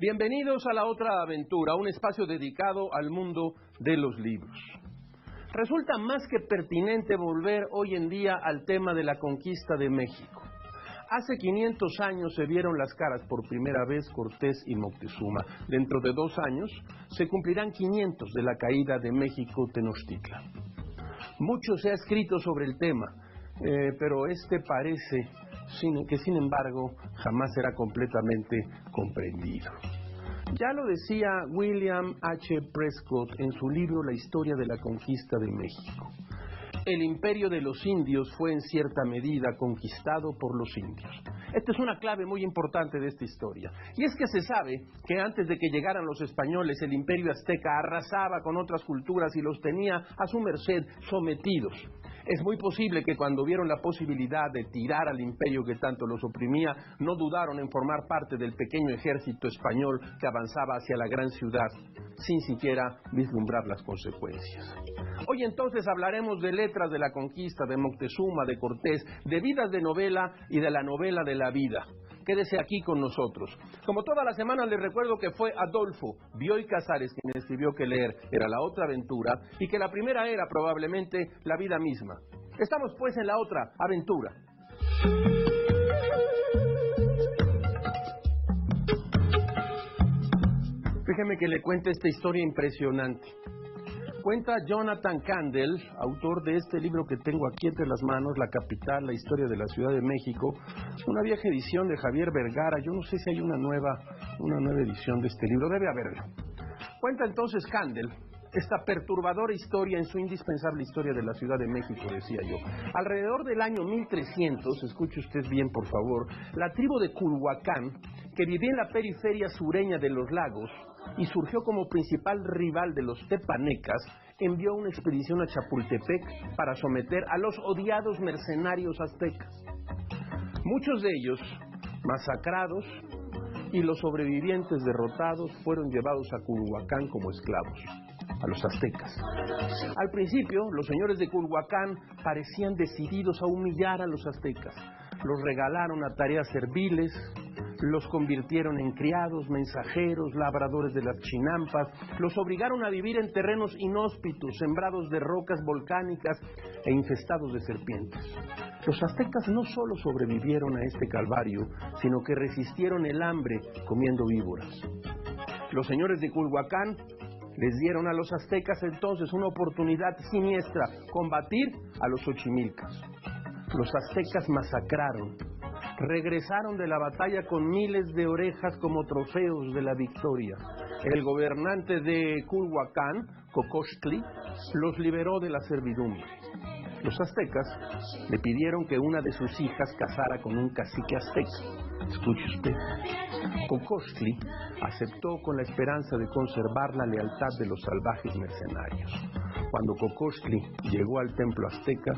Bienvenidos a La Otra Aventura, un espacio dedicado al mundo de los libros. Resulta más que pertinente volver hoy en día al tema de la conquista de México. Hace 500 años se vieron las caras por primera vez Cortés y Moctezuma. Dentro de 2 años se cumplirán 500 de la caída de México Tenochtitlan. Mucho se ha escrito sobre el tema, pero parece que sin embargo jamás será completamente comprendido. Ya lo decía William H. Prescott en su libro La historia de la conquista de México. El imperio de los indios fue en cierta medida conquistado por los indios. Esta es una clave muy importante de esta historia. Y es que se sabe que antes de que llegaran los españoles, el imperio azteca arrasaba con otras culturas y los tenía a su merced sometidos. Es muy posible que cuando vieron la posibilidad de tirar al imperio que tanto los oprimía, no dudaron en formar parte del pequeño ejército español que avanzaba hacia la gran ciudad, sin siquiera vislumbrar las consecuencias. Hoy entonces hablaremos de letras de la conquista, de Moctezuma, de Cortés, de vidas de novela y de la novela de la vida. Quédese aquí con nosotros. Como toda la semana les recuerdo que fue Adolfo Bioy Casares quien escribió que leer era la otra aventura y que la primera era probablemente la vida misma. Estamos pues en la otra aventura. Déjeme que le cuente esta historia impresionante. Cuenta Jonathan Kandel, autor de este libro que tengo aquí entre las manos, La Capital, la historia de la Ciudad de México, una vieja edición de Javier Vergara. Yo no sé si hay una nueva edición de este libro, debe haberla. Cuenta entonces Kandel esta perturbadora historia en su indispensable historia de la Ciudad de México, decía yo. Alrededor del año 1300, escuche usted bien por favor, la tribu de Culhuacán, que vivía en la periferia sureña de los lagos y surgió como principal rival de los tepanecas, envió una expedición a Chapultepec para someter a los odiados mercenarios aztecas. Muchos de ellos masacrados y los sobrevivientes derrotados fueron llevados a Culhuacán como esclavos, a los aztecas. Al principio, los señores de Culhuacán parecían decididos a humillar a los aztecas. Los regalaron a tareas serviles, los convirtieron en criados, mensajeros, labradores de las chinampas, los obligaron a vivir en terrenos inhóspitos, sembrados de rocas volcánicas e infestados de serpientes. Los aztecas no solo sobrevivieron a este calvario, sino que resistieron el hambre comiendo víboras. Los señores de Culhuacán les dieron a los aztecas entonces una oportunidad siniestra: combatir a los xochimilcas. Los aztecas masacraron, regresaron de la batalla con miles de orejas como trofeos de la victoria. El gobernante de Culhuacán, Cocoxtli, los liberó de la servidumbre. Los aztecas le pidieron que una de sus hijas casara con un cacique azteca. Escuche usted. Cocoxtli aceptó con la esperanza de conservar la lealtad de los salvajes mercenarios. Cuando Cocoxtli llegó al templo azteca,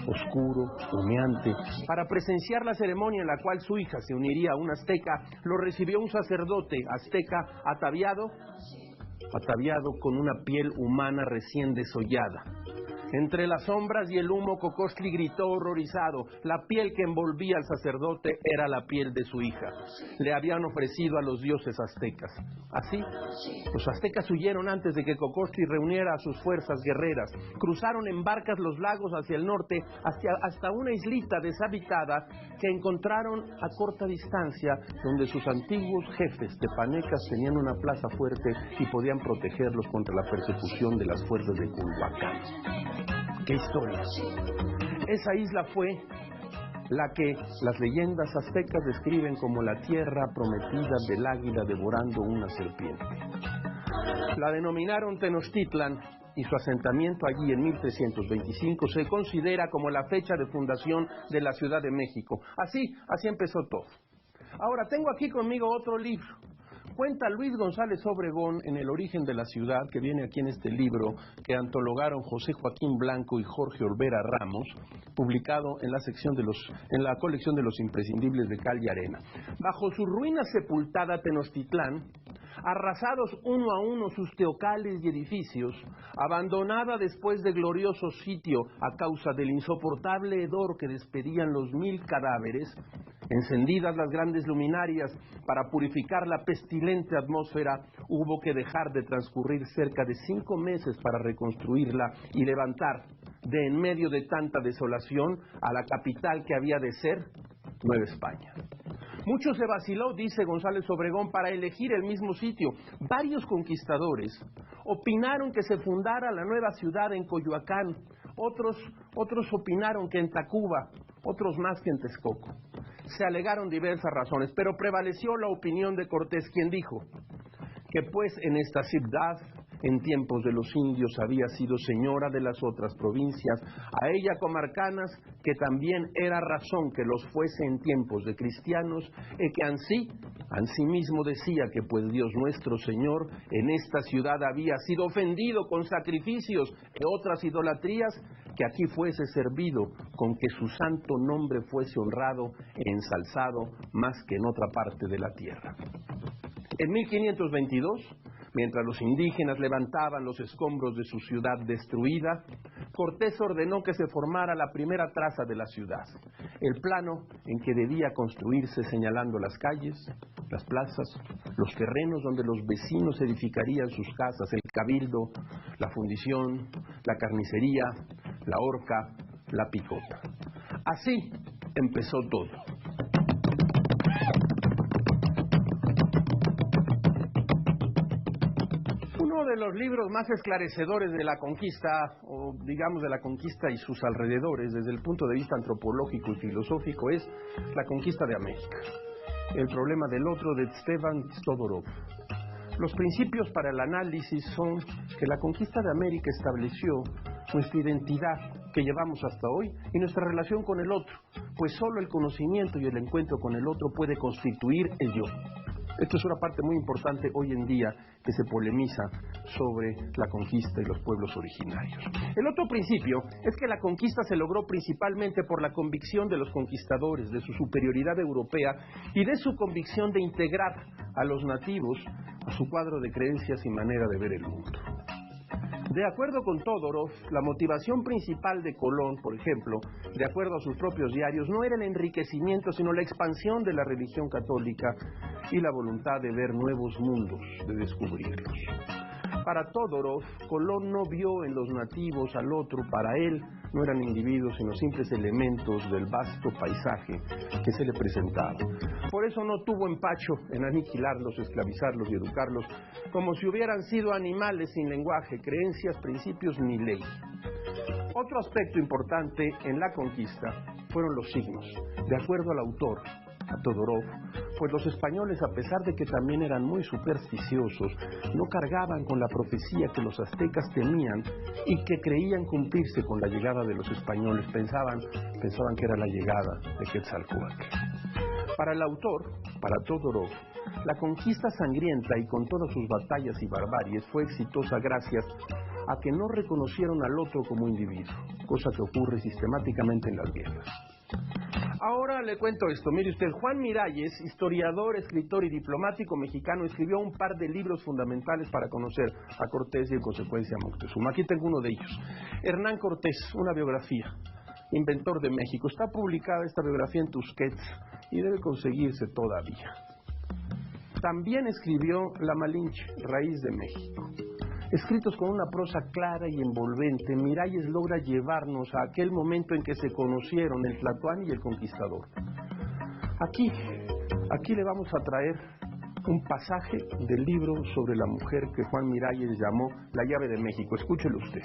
oscuro, humeante, para presenciar la ceremonia en la cual su hija se uniría a un azteca, lo recibió un sacerdote azteca ataviado con una piel humana recién desollada. Entre las sombras y el humo, Cocoxtli gritó horrorizado. La piel que envolvía al sacerdote era la piel de su hija. Le habían ofrecido a los dioses aztecas. Así, los aztecas huyeron antes de que Cocoxtli reuniera a sus fuerzas guerreras. Cruzaron en barcas los lagos hacia el norte, hasta una islita deshabitada que encontraron a corta distancia, donde sus antiguos jefes tepanecas tenían una plaza fuerte y podían protegerlos contra la persecución de las fuerzas de Culhuacán. ¡Qué historia! Esa isla fue la que las leyendas aztecas describen como la tierra prometida del águila devorando una serpiente. La denominaron Tenochtitlan y su asentamiento allí en 1325 se considera como la fecha de fundación de la Ciudad de México. Así empezó todo. Ahora, tengo aquí conmigo otro libro. Cuenta Luis González Obregón en El origen de la ciudad, que viene aquí en este libro que antologaron José Joaquín Blanco y Jorge Olvera Ramos, publicado en la colección de los imprescindibles de Cal y Arena. Bajo su ruina sepultada Tenochtitlán, arrasados uno a uno sus teocales y edificios, abandonada después de glorioso sitio a causa del insoportable hedor que despedían los 1000 cadáveres, encendidas las grandes luminarias para purificar la pestilencia silente atmósfera, hubo que dejar de transcurrir cerca de 5 meses para reconstruirla y levantar de en medio de tanta desolación a la capital que había de ser Nueva España. Mucho se vaciló, dice González Obregón, para elegir el mismo sitio. Varios conquistadores opinaron que se fundara la nueva ciudad en Coyoacán, otros opinaron que en Tacuba, otros más que en Texcoco. Se alegaron diversas razones, pero prevaleció la opinión de Cortés, quien dijo que pues en esta ciudad, en tiempos de los indios, había sido señora de las otras provincias, a ella comarcanas, que también era razón que los fuese en tiempos de cristianos, y que ansí mismo decía que pues Dios nuestro Señor en esta ciudad había sido ofendido con sacrificios e otras idolatrías, que aquí fuese servido con que su santo nombre fuese honrado e ensalzado más que en otra parte de la tierra. En 1522, mientras los indígenas levantaban los escombros de su ciudad destruida, Cortés ordenó que se formara la primera traza de la ciudad, el plano en que debía construirse, señalando las calles, las plazas, los terrenos donde los vecinos edificarían sus casas, el cabildo, la fundición, la carnicería, la horca, la picota. Así empezó todo. Uno de los libros más esclarecedores de la conquista, o digamos de la conquista y sus alrededores, desde el punto de vista antropológico y filosófico, es La conquista de América, El problema del otro, de Stefan Todorov. Los principios para el análisis son que la conquista de América estableció nuestra identidad que llevamos hasta hoy y nuestra relación con el otro, pues solo el conocimiento y el encuentro con el otro puede constituir el yo. Esto es una parte muy importante hoy en día que se polemiza sobre la conquista y los pueblos originarios. El otro principio es que la conquista se logró principalmente por la convicción de los conquistadores, de su superioridad europea y de su convicción de integrar a los nativos a su cuadro de creencias y manera de ver el mundo. De acuerdo con Todorov, la motivación principal de Colón, por ejemplo, de acuerdo a sus propios diarios, no era el enriquecimiento, sino la expansión de la religión católica y la voluntad de ver nuevos mundos, de descubrirlos. Para Todorov, Colón no vio en los nativos al otro, para él no eran individuos, sino simples elementos del vasto paisaje que se le presentaba. Por eso no tuvo empacho en aniquilarlos, esclavizarlos y educarlos, como si hubieran sido animales sin lenguaje, creencias, principios ni ley. Otro aspecto importante en la conquista fueron los signos. De acuerdo al autor, a Todorov, pues los españoles, a pesar de que también eran muy supersticiosos, no cargaban con la profecía que los aztecas temían y que creían cumplirse con la llegada de los españoles. Pensaban que era la llegada de Quetzalcóatl. Para el autor, para Todorov, la conquista sangrienta y con todas sus batallas y barbaries fue exitosa gracias a que no reconocieron al otro como individuo, cosa que ocurre sistemáticamente en las guerras. Ahora le cuento esto, mire usted, Juan Miralles, historiador, escritor y diplomático mexicano, escribió un par de libros fundamentales para conocer a Cortés y en consecuencia a Moctezuma. Aquí tengo uno de ellos, Hernán Cortés, una biografía, inventor de México. Está publicada esta biografía en Tusquets y debe conseguirse todavía. También escribió La Malinche, raíz de México. Escritos con una prosa clara y envolvente, Miralles logra llevarnos a aquel momento en que se conocieron el Tlatoani y el Conquistador. Aquí le vamos a traer un pasaje del libro sobre la mujer que Juan Miralles llamó La llave de México. Escúchelo usted.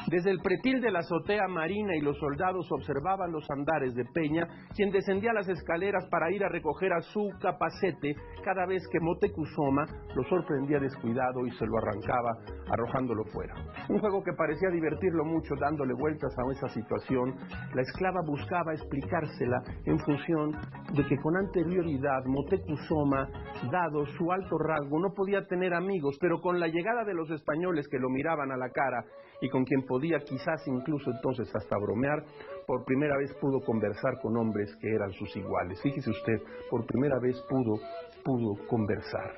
Desde el pretil de la azotea marina y los soldados observaban los andares de Peña, quien descendía las escaleras para ir a recoger a su capacete cada vez que Moctezuma lo sorprendía descuidado y se lo arrancaba, arrojándolo fuera. Un juego que parecía divertirlo mucho, dándole vueltas a esa situación. La esclava buscaba explicársela en función de que con anterioridad Moctezuma, dado su alto rango, no podía tener amigos, pero con la llegada de los españoles que lo miraban a la cara y con quien podía quizás incluso entonces hasta bromear, por primera vez pudo conversar con hombres que eran sus iguales. Fíjese usted, por primera vez pudo conversar.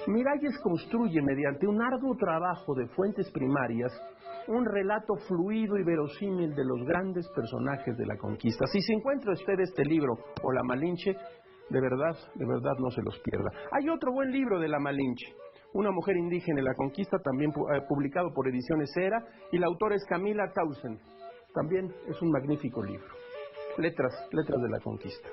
Miralles construye mediante un arduo trabajo de fuentes primarias un relato fluido y verosímil de los grandes personajes de la conquista. Si se encuentra usted este libro o La Malinche, de verdad no se los pierda. Hay otro buen libro de la Malinche, Una mujer indígena en la conquista, también publicado por Ediciones Era, y la autora es Camila Tausen. También es un magnífico libro. Letras de la conquista.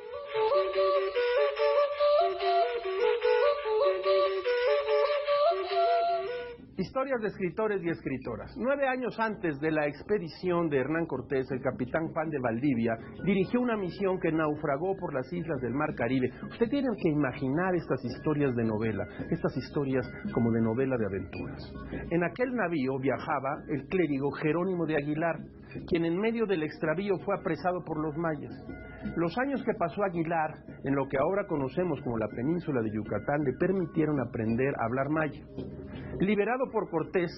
Historias de escritores y escritoras. 9 años antes de la expedición de Hernán Cortés, el capitán Juan de Valdivia dirigió una misión que naufragó por las islas del Mar Caribe. Usted tiene que imaginar estas historias de novela, estas historias como de novela de aventuras. En aquel navío viajaba el clérigo Jerónimo de Aguilar, quien en medio del extravío fue apresado por los mayas. Los años que pasó Aguilar en lo que ahora conocemos como la península de Yucatán le permitieron aprender a hablar maya. Liberado por Cortés,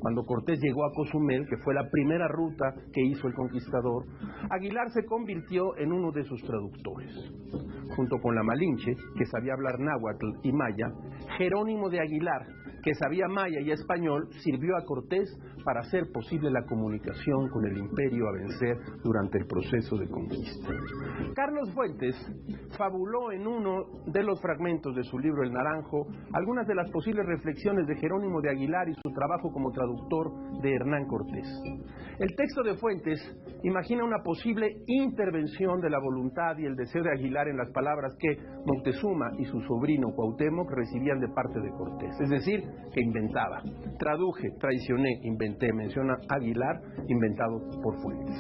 cuando Cortés llegó a Cozumel, que fue la primera ruta que hizo el conquistador, Aguilar se convirtió en uno de sus traductores. Junto con la Malinche, que sabía hablar náhuatl y maya, Jerónimo de Aguilar, que sabía maya y español, sirvió a Cortés para hacer posible la comunicación con el imperio a vencer durante el proceso de conquista. Carlos Fuentes fabuló en uno de los fragmentos de su libro El Naranjo algunas de las posibles reflexiones de Jerónimo de Aguilar y su trabajo como traductor de Hernán Cortés. El texto de Fuentes imagina una posible intervención de la voluntad y el deseo de Aguilar en las palabras que Moctezuma y su sobrino Cuauhtémoc recibían de parte de Cortés, es decir, que inventaba. Traduje, traicioné, inventé, menciona Aguilar, inventado por Fuentes.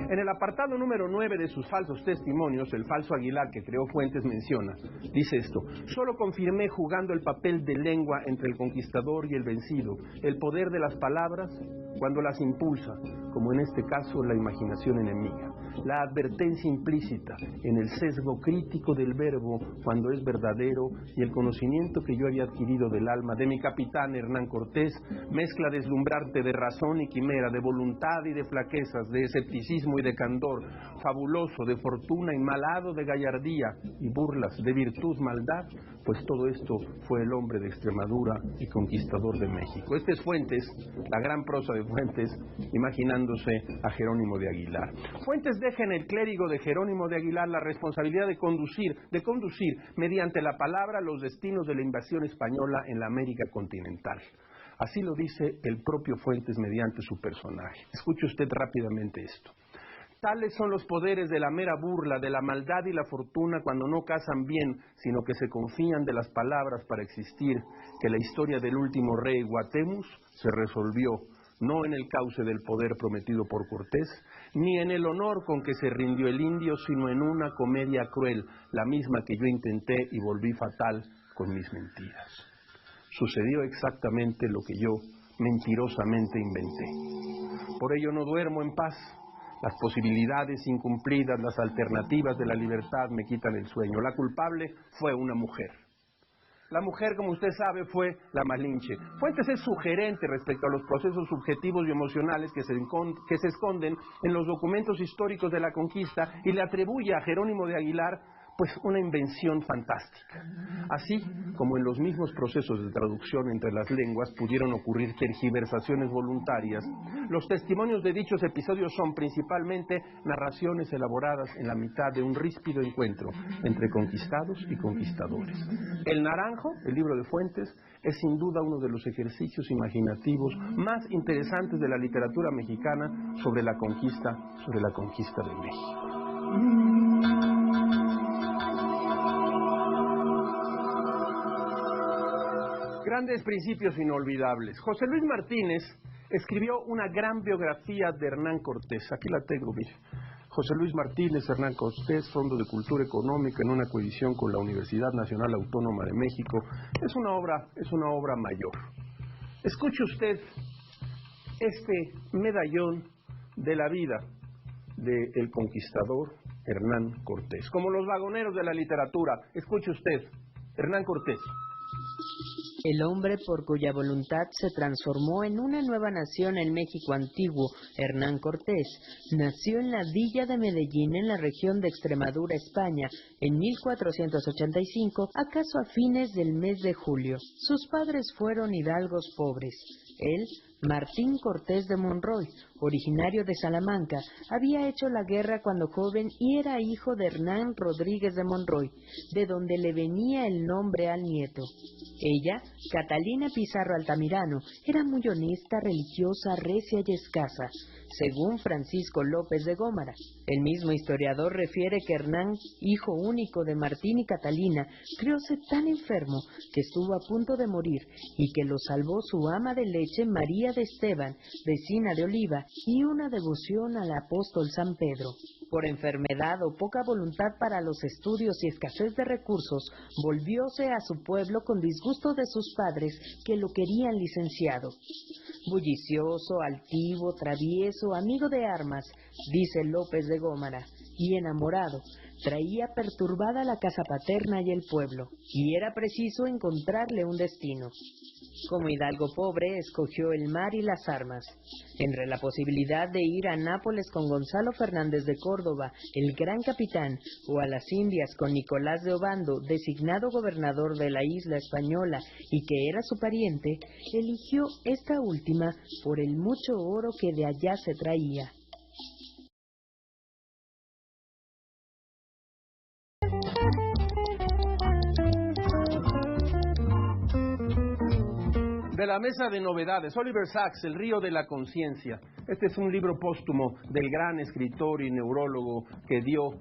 En el apartado número 9 de sus falsos testimonios, el falso Aguilar que creó Fuentes menciona, dice esto: solo confirmé jugando el papel de lengua entre el conquistador y el vencido, el poder de las palabras cuando las impulsa, como en este caso la imaginación enemiga, la advertencia implícita en el sesgo crítico del verbo cuando es verdadero y el conocimiento que yo había adquirido del alma de mi capitán Hernán Cortés, mezcla deslumbrante de razón y quimera, de voluntad y de flaquezas, de escepticismo y de candor, fabuloso de fortuna y malhado de gallardía y burlas de virtud, maldad, pues todo esto fue el hombre de Extremadura y conquistador de México. Este es Fuentes, la gran prosa de Fuentes, imaginándose a Jerónimo de Aguilar. Fuentes deja en el clérigo de Jerónimo de Aguilar la responsabilidad de conducir mediante la palabra los destinos de la invasión española en la América continental. Así lo dice el propio Fuentes mediante su personaje. Escuche usted rápidamente esto. Tales son los poderes de la mera burla, de la maldad y la fortuna cuando no casan bien, sino que se confían de las palabras para existir, que la historia del último rey Guatemus se resolvió no en el cauce del poder prometido por Cortés, ni en el honor con que se rindió el indio, sino en una comedia cruel, la misma que yo intenté y volví fatal con mis mentiras. Sucedió exactamente lo que yo mentirosamente inventé. Por ello no duermo en paz. Las posibilidades incumplidas, las alternativas de la libertad me quitan el sueño. La culpable fue una mujer. La mujer, como usted sabe, fue la Malinche. Fuentes es sugerente respecto a los procesos subjetivos y emocionales que se esconden en los documentos históricos de la conquista y le atribuye a Jerónimo de Aguilar pues una invención fantástica. Así como en los mismos procesos de traducción entre las lenguas pudieron ocurrir tergiversaciones voluntarias, los testimonios de dichos episodios son principalmente narraciones elaboradas en la mitad de un ríspido encuentro entre conquistados y conquistadores. El Naranjo, el libro de Fuentes, es sin duda uno de los ejercicios imaginativos más interesantes de la literatura mexicana sobre la conquista de México. Grandes principios inolvidables. José Luis Martínez escribió una gran biografía de Hernán Cortés. Aquí la tengo, mire. José Luis Martínez, Hernán Cortés, Fondo de Cultura Económica, en una coedición con la Universidad Nacional Autónoma de México. Es una obra mayor. Escuche usted este medallón de la vida del conquistador Hernán Cortés. Como los vagoneros de la literatura, escuche usted, Hernán Cortés. El hombre por cuya voluntad se transformó en una nueva nación el México antiguo, Hernán Cortés, nació en la villa de Medellín, en la región de Extremadura, España, en 1485, acaso a fines del mes de julio. Sus padres fueron hidalgos pobres. Él, Martín Cortés de Monroy, originario de Salamanca, había hecho la guerra cuando joven y era hijo de Hernán Rodríguez de Monroy, de donde le venía el nombre al nieto. Ella, Catalina Pizarro Altamirano, era muy honesta, religiosa, recia y escasa, según Francisco López de Gómara. El mismo historiador refiere que Hernán, hijo único de Martín y Catalina, crióse tan enfermo que estuvo a punto de morir y que lo salvó su ama de leche María de Esteban, vecina de Oliva, y una devoción al apóstol San Pedro. Por enfermedad o poca voluntad para los estudios y escasez de recursos, volvióse a su pueblo con disgusto de sus padres que lo querían licenciado. Bullicioso, altivo, travieso, amigo de armas, dice López de Gómara, y enamorado, traía perturbada la casa paterna y el pueblo, y era preciso encontrarle un destino. Como hidalgo pobre, escogió el mar y las armas. Entre la posibilidad de ir a Nápoles con Gonzalo Fernández de Córdoba, el gran capitán, o a las Indias con Nicolás de Obando, designado gobernador de la isla española y que era su pariente, eligió esta última por el mucho oro que de allá se traía. De la mesa de novedades, Oliver Sacks, El río de la conciencia. Este es un libro póstumo del gran escritor y neurólogo que dio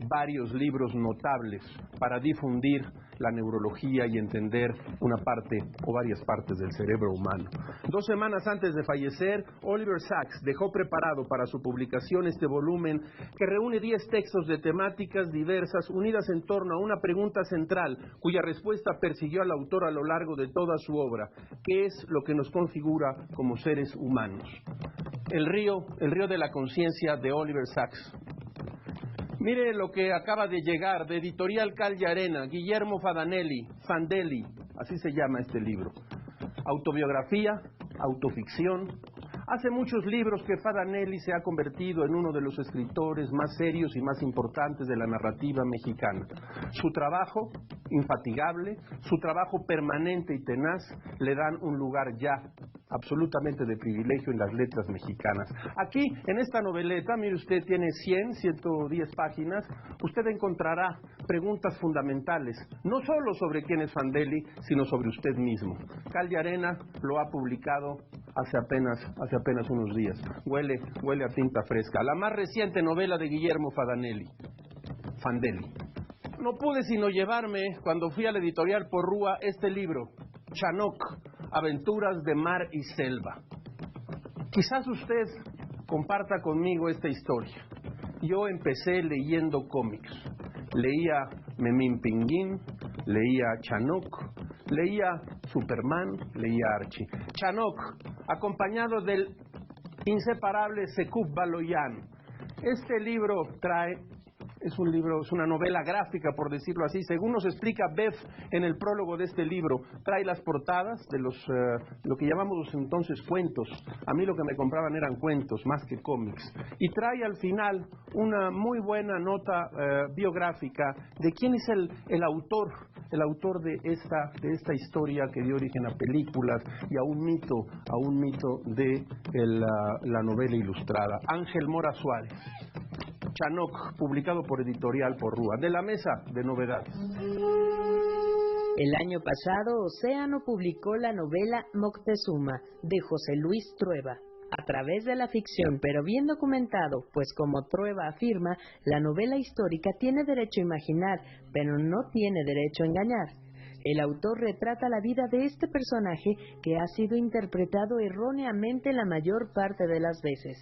varios libros notables para difundir la neurología y entender una parte o varias partes del cerebro humano. 2 semanas antes de fallecer, Oliver Sacks dejó preparado para su publicación este volumen que reúne 10 textos de temáticas diversas unidas en torno a una pregunta central cuya respuesta persiguió al autor a lo largo de toda su obra: ¿qué es lo que nos configura como seres humanos? El río de la conciencia de Oliver Sacks. Mire lo que acaba de llegar de Editorial Cal y Arena, Guillermo Fandelli, así se llama este libro. Autobiografía, autoficción. Hace muchos libros que Fandelli se ha convertido en uno de los escritores más serios y más importantes de la narrativa mexicana. Su trabajo, infatigable, su trabajo permanente y tenaz, le dan un lugar ya absolutamente de privilegio en las letras mexicanas. Aquí, en esta noveleta, mire usted, tiene 110 páginas, usted encontrará preguntas fundamentales, no solo sobre quién es Fandelli, sino sobre usted mismo. Cal y Arena lo ha publicado hace apenas unos días. Huele a tinta fresca. La más reciente novela de Guillermo Fandelli. No pude sino llevarme, cuando fui a la editorial Porrúa, este libro, Chanoc, Aventuras de Mar y Selva. Quizás usted comparta conmigo esta historia. Yo empecé leyendo cómics. Leía Memín Pinguín, leía Chanoc, leía Superman, leía Archie. Chanoc, acompañado del inseparable Secub Baloyan. Este libro es una novela gráfica, por decirlo así. Según nos explica Bev en el prólogo de este libro, trae las portadas de lo que llamamos entonces cuentos. A mí lo que me compraban eran cuentos más que cómics. Y trae al final una muy buena nota biográfica de quién es el autor de esta historia que dio origen a películas y a un mito de la novela ilustrada. Ángel Mora Suárez. Chanoc, publicado por Editorial Porrúa. De la mesa de novedades. El año pasado, Océano publicó la novela Moctezuma, de José Luis Trueba, a través de la ficción, pero bien documentado, pues como Trueba afirma, la novela histórica tiene derecho a imaginar, pero no tiene derecho a engañar. El autor retrata la vida de este personaje que ha sido interpretado erróneamente la mayor parte de las veces.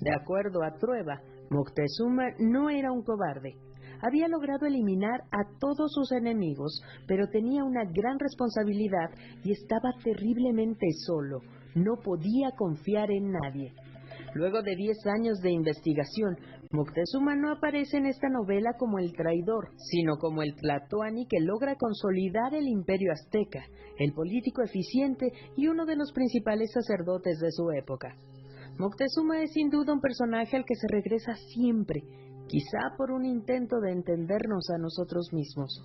De acuerdo a Trueba, Moctezuma no era un cobarde. Había logrado eliminar a todos sus enemigos, pero tenía una gran responsabilidad y estaba terriblemente solo. No podía confiar en nadie. Luego de 10 años de investigación, Moctezuma no aparece en esta novela como el traidor, sino como el tlatoani que logra consolidar el imperio azteca, el político eficiente y uno de los principales sacerdotes de su época. Moctezuma es sin duda un personaje al que se regresa siempre, quizá por un intento de entendernos a nosotros mismos.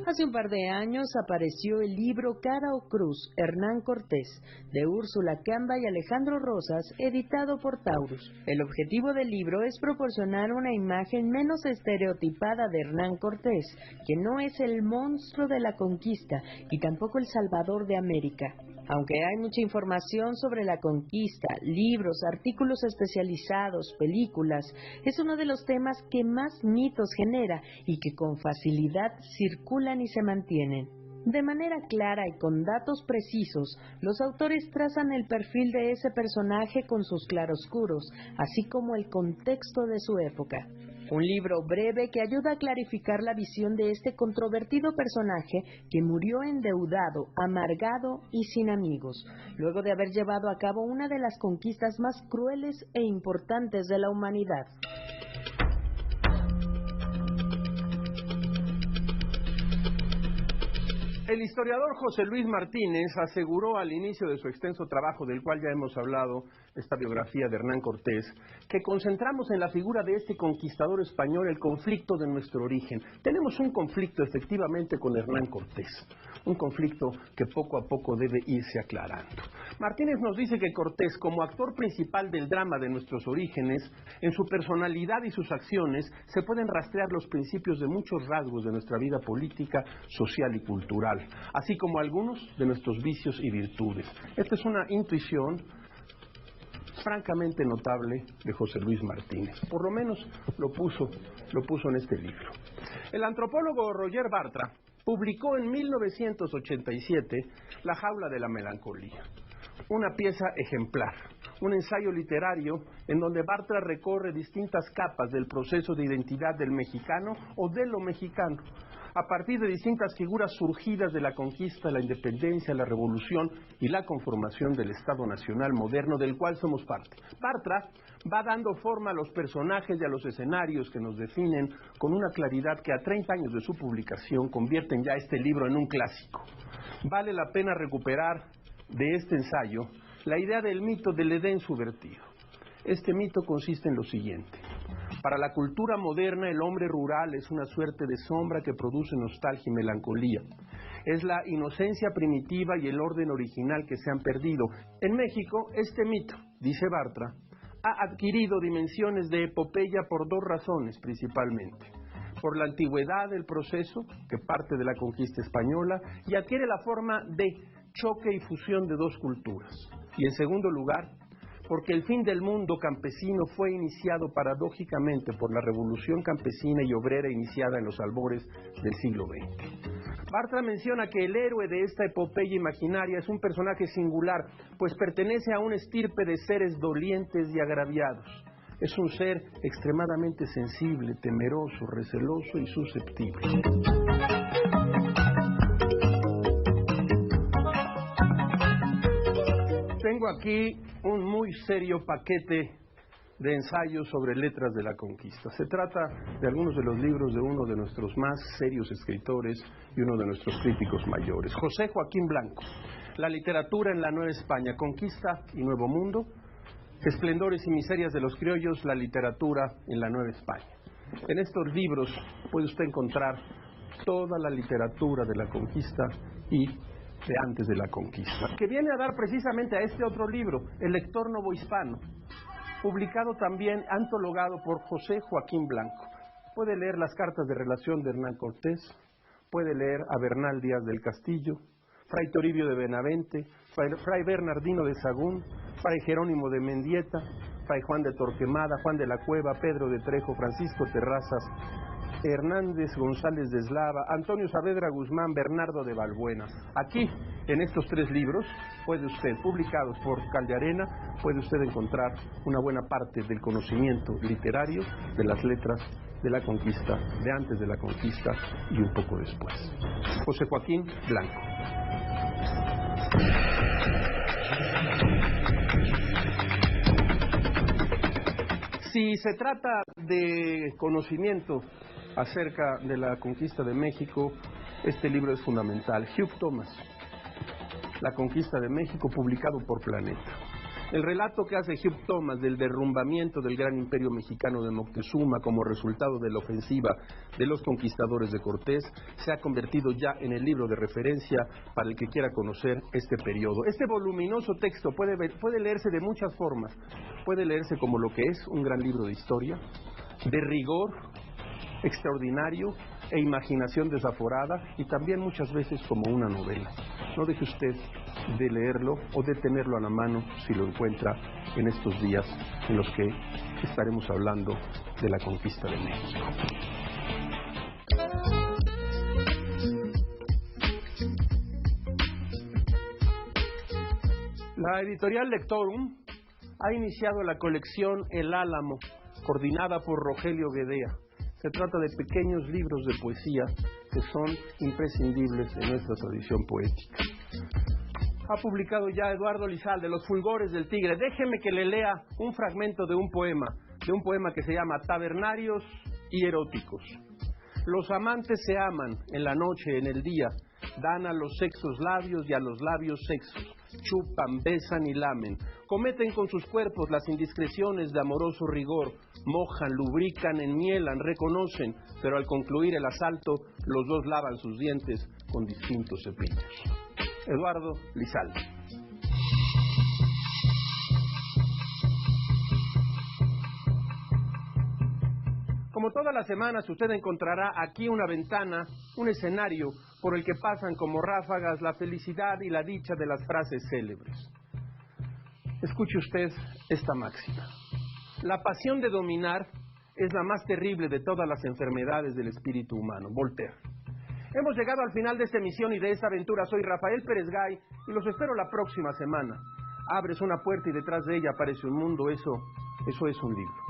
Hace un par de años apareció el libro Cara o Cruz, Hernán Cortés, de Úrsula Camba y Alejandro Rosas, editado por Taurus. El objetivo del libro es proporcionar una imagen menos estereotipada de Hernán Cortés, que no es el monstruo de la conquista y tampoco el salvador de América. Aunque hay mucha información sobre la conquista, libros, artículos especializados, películas, es uno de los temas que más mitos genera y que con facilidad circulan y se mantienen. De manera clara y con datos precisos, los autores trazan el perfil de ese personaje con sus claroscuros, así como el contexto de su época. Un libro breve que ayuda a clarificar la visión de este controvertido personaje que murió endeudado, amargado y sin amigos, luego de haber llevado a cabo una de las conquistas más crueles e importantes de la humanidad. El historiador José Luis Martínez aseguró al inicio de su extenso trabajo, del cual ya hemos hablado, esta biografía de Hernán Cortés, que concentramos en la figura de este conquistador español el conflicto de nuestro origen. Tenemos un conflicto efectivamente con Hernán Cortés, un conflicto que poco a poco debe irse aclarando. Martínez nos dice que Cortés, como actor principal del drama de nuestros orígenes, en su personalidad y sus acciones se pueden rastrear los principios de muchos rasgos de nuestra vida política, social y cultural, así como algunos de nuestros vicios y virtudes. Esta es una intuición francamente notable de José Luis Martínez. Por lo menos lo puso en este libro. El antropólogo Roger Bartra publicó en 1987 La jaula de la melancolía, una pieza ejemplar, un ensayo literario en donde Bartra recorre distintas capas del proceso de identidad del mexicano o de lo mexicano, a partir de distintas figuras surgidas de la conquista, la independencia, la revolución y la conformación del Estado Nacional moderno del cual somos parte. Bartra va dando forma a los personajes y a los escenarios que nos definen con una claridad que a 30 años de su publicación convierten ya este libro en un clásico. Vale la pena recuperar de este ensayo la idea del mito del Edén subvertido. Este mito consiste en lo siguiente. Para la cultura moderna, el hombre rural es una suerte de sombra que produce nostalgia y melancolía. Es la inocencia primitiva y el orden original que se han perdido. En México, este mito, dice Bartra, ha adquirido dimensiones de epopeya por dos razones principalmente. Por la antigüedad del proceso, que parte de la conquista española, y adquiere la forma de choque y fusión de dos culturas. Y en segundo lugar, porque el fin del mundo campesino fue iniciado paradójicamente por la revolución campesina y obrera iniciada en los albores del siglo XX. Bartra menciona que el héroe de esta epopeya imaginaria es un personaje singular, pues pertenece a una estirpe de seres dolientes y agraviados. Es un ser extremadamente sensible, temeroso, receloso y susceptible. Tengo aquí un muy serio paquete de ensayos sobre letras de la conquista. Se trata de algunos de los libros de uno de nuestros más serios escritores y uno de nuestros críticos mayores, José Joaquín Blanco. La literatura en la Nueva España, Conquista y Nuevo Mundo, Esplendores y miserias de los criollos, la literatura en la Nueva España. En estos libros puede usted encontrar toda la literatura de la conquista y de antes de la conquista, que viene a dar precisamente a este otro libro, El lector novohispano, publicado también, antologado por José Joaquín Blanco. Puede leer las cartas de relación de Hernán Cortés, puede leer a Bernal Díaz del Castillo, Fray Toribio de Benavente, Fray Bernardino de Sagún, Fray Jerónimo de Mendieta, Fray Juan de Torquemada, Juan de la Cueva, Pedro de Trejo, Francisco Terrazas, Hernández González de Eslava, Antonio Saavedra Guzmán, Bernardo de Balbuena. Aquí, en estos tres libros, puede usted, publicados por Caldearena, puede usted encontrar una buena parte del conocimiento literario de las letras de la conquista, de antes de la conquista y un poco después. José Joaquín Blanco. Si se trata de conocimiento acerca de la conquista de México, este libro es fundamental. Hugh Thomas, La conquista de México, publicado por Planeta. El relato que hace Hugh Thomas del derrumbamiento del gran imperio mexicano de Moctezuma como resultado de la ofensiva de los conquistadores de Cortés se ha convertido ya en el libro de referencia para el que quiera conocer este periodo. Este voluminoso texto puede leerse de muchas formas. Puede leerse como lo que es un gran libro de historia, de rigor extraordinario e imaginación desaforada, y también muchas veces como una novela. No deje usted de leerlo o de tenerlo a la mano si lo encuentra en estos días en los que estaremos hablando de la conquista de México. La editorial Lectorum ha iniciado la colección El Álamo, coordinada por Rogelio Guedea. Se trata de pequeños libros de poesía que son imprescindibles en nuestra tradición poética. Ha publicado ya Eduardo Lizalde, Los Fulgores del Tigre. Déjeme que le lea un fragmento de un poema que se llama Tabernarios y Eróticos. Los amantes se aman en la noche, en el día, dan a los sexos labios y a los labios sexos, chupan, besan y lamen, cometen con sus cuerpos las indiscreciones de amoroso rigor, mojan, lubrican, enmielan, reconocen, pero al concluir el asalto, los dos lavan sus dientes con distintos cepillos. Eduardo Lizalde. Como todas las semanas, usted encontrará aquí una ventana, un escenario por el que pasan como ráfagas la felicidad y la dicha de las frases célebres. Escuche usted esta máxima. La pasión de dominar es la más terrible de todas las enfermedades del espíritu humano. Voltaire. Hemos llegado al final de esta emisión y de esta aventura. Soy Rafael Pérez Gay y los espero la próxima semana. Abres una puerta y detrás de ella aparece un mundo. Eso es un libro.